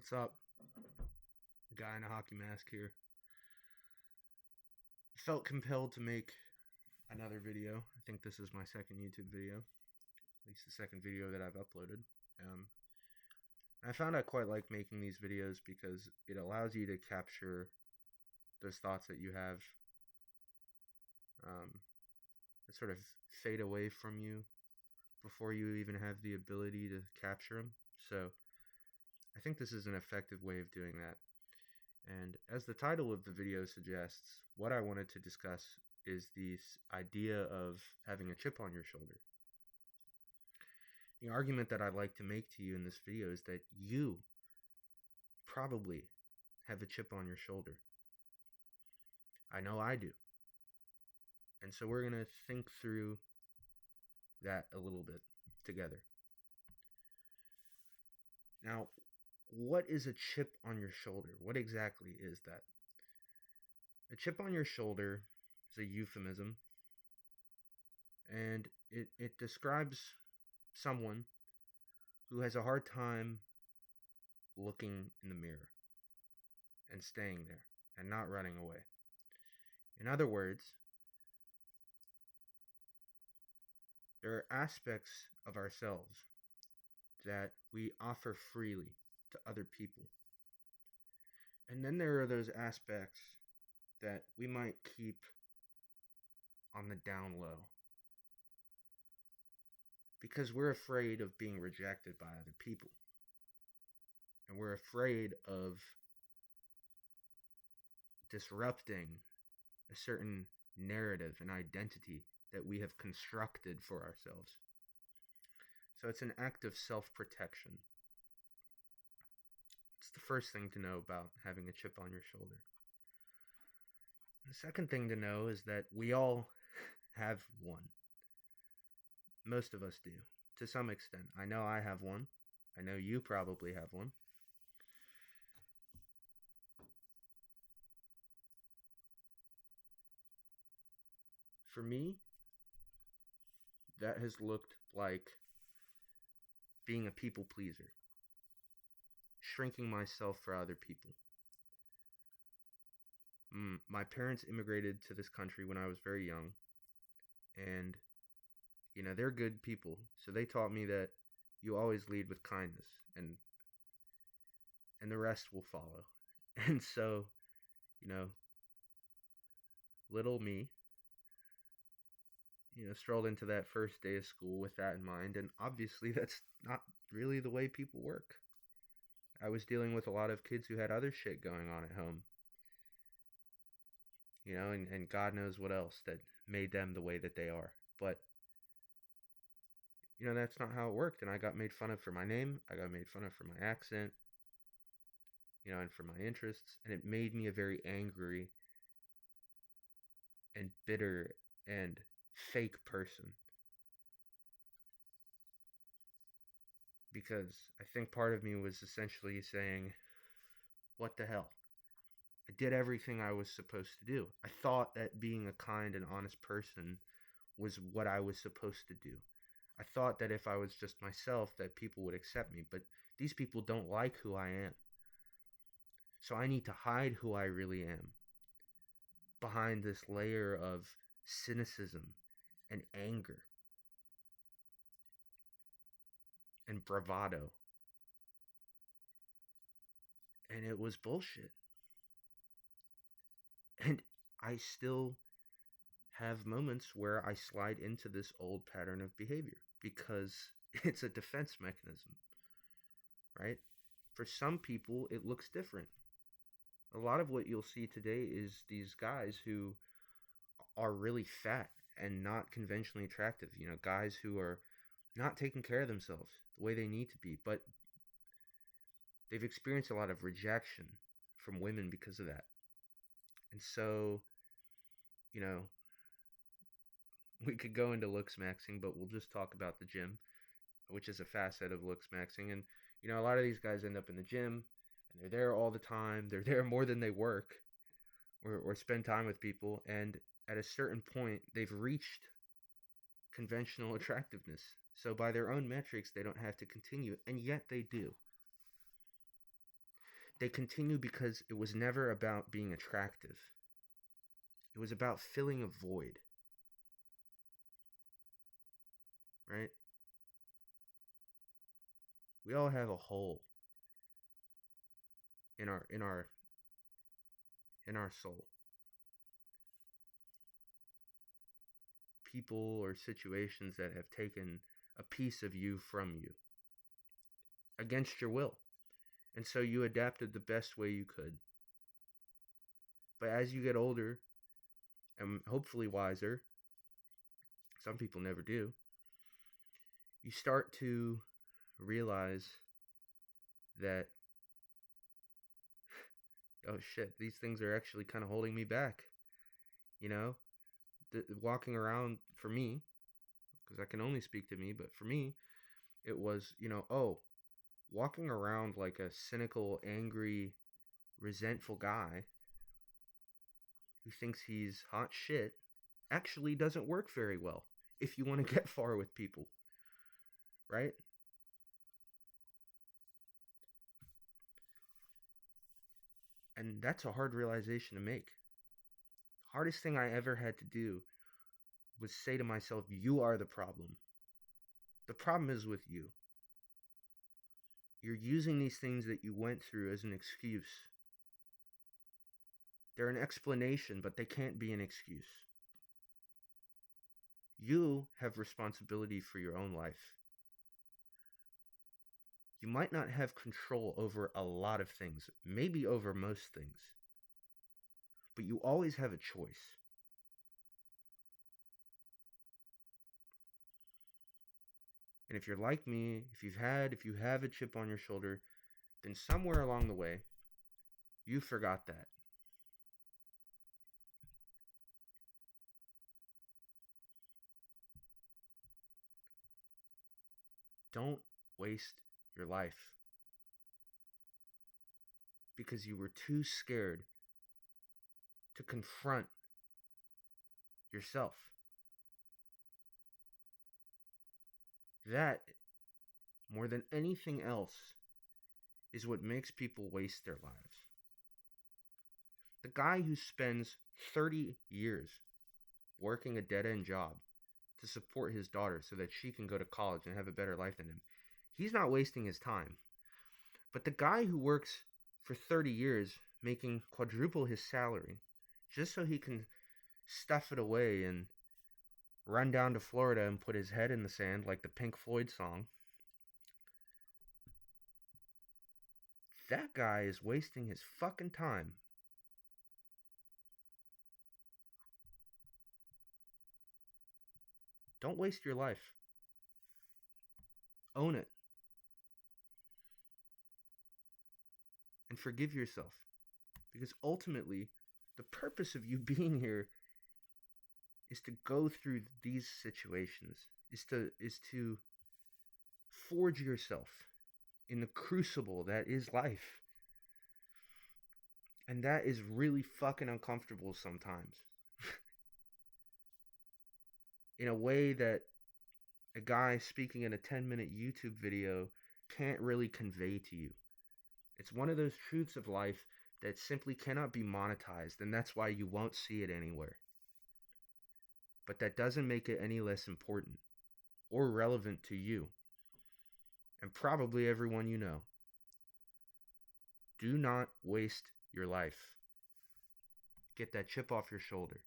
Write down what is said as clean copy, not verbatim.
What's up? Guy in a hockey mask here. Felt compelled to make another video. I think this is my second YouTube video, at least the second video that I've uploaded. I found I quite like making these videos because it allows you to capture those thoughts that you have that sort of fade away from you before you even have the ability to capture them. So I think this is an effective way of doing that. And as the title of the video suggests, what I wanted to discuss is this idea of having a chip on your shoulder. The argument that I'd like to make to you in this video is that you probably have a chip on your shoulder. I know I do. And so we're going to think through that a little bit together. Now, what is a chip on your shoulder? What exactly is that? A chip on your shoulder is a euphemism, and it describes someone who has a hard time looking in the mirror and staying there and not running away. In other words, there are aspects of ourselves that we offer freely to other people. And then there are those aspects that we might keep on the down low because we're afraid of being rejected by other people. And we're afraid of disrupting a certain narrative and identity that we have constructed for ourselves. So it's an act of self-protection. It's the first thing to know about having a chip on your shoulder. The second thing to know is that we all have one. Most of us do, to some extent. I know I have one. I know you probably have one. For me, that has looked like being a people pleaser, shrinking myself for other people. My parents immigrated to this country when I was very young, and they're good people, so they taught me that you always lead with kindness, and the rest will follow. And so, little me, strolled into that first day of school with that in mind, and obviously that's not really the way people work. I was dealing with a lot of kids who had other shit going on at home, and God knows what else that made them the way that they are. But, that's not how it worked, and I got made fun of for my name, I got made fun of for my accent, and for my interests, and it made me a very angry and bitter and fake person. Because I think part of me was essentially saying, what the hell? I did everything I was supposed to do. I thought that being a kind and honest person was what I was supposed to do. I thought that if I was just myself, that people would accept me. But these people don't like who I am. So I need to hide who I really am behind this layer of cynicism and anger and bravado. And it was bullshit. And I still have moments where I slide into this old pattern of behavior because it's a defense mechanism, right? For some people, it looks different. A lot of what you'll see today is these guys who are really fat and not conventionally attractive, guys who are not taking care of themselves the way they need to be, but they've experienced a lot of rejection from women because of that. And so, we could go into looks maxing, but we'll just talk about the gym, which is a facet of looks maxing. And, a lot of these guys end up in the gym, and they're there all the time. They're there more than they work or spend time with people. And at a certain point, they've reached conventional attractiveness. So by their own metrics, they don't have to continue, and yet they do. They continue because it was never about being attractive. It was about filling a void, right? We all have a hole in our soul. People or situations that have taken a piece of you from you against your will. And so you adapted the best way you could. But as you get older and hopefully wiser, some people never do, you start to realize that, oh shit, these things are actually kind of holding me back. You know, walking around for me, because I can only speak to me, but for me, it was, walking around like a cynical, angry, resentful guy who thinks he's hot shit actually doesn't work very well if you want to get far with people, right? And that's a hard realization to make. Hardest thing I ever had to do was say to myself, you are the problem. The problem is with you. You're using these things that you went through as an excuse. They're an explanation, but they can't be an excuse. You have responsibility for your own life. You might not have control over a lot of things, maybe over most things, but you always have a choice. And if you're like me, if you have a chip on your shoulder, then somewhere along the way, you forgot that. Don't waste your life because you were too scared to confront yourself. That, more than anything else, is what makes people waste their lives. The guy who spends 30 years working a dead-end job to support his daughter so that she can go to college and have a better life than him, he's not wasting his time. But the guy who works for 30 years making quadruple his salary just so he can stuff it away and run down to Florida and put his head in the sand like the Pink Floyd song, that guy is wasting his fucking time. Don't waste your life. Own it. And forgive yourself. Because ultimately, the purpose of you being here is to go through these situations, is to forge yourself in the crucible that is life. And that is really fucking uncomfortable sometimes. In a way that a guy speaking in a 10-minute YouTube video can't really convey to you. It's one of those truths of life that simply cannot be monetized, and that's why you won't see it anywhere. But that doesn't make it any less important or relevant to you, and probably everyone you know. Do not waste your life. Get that chip off your shoulder.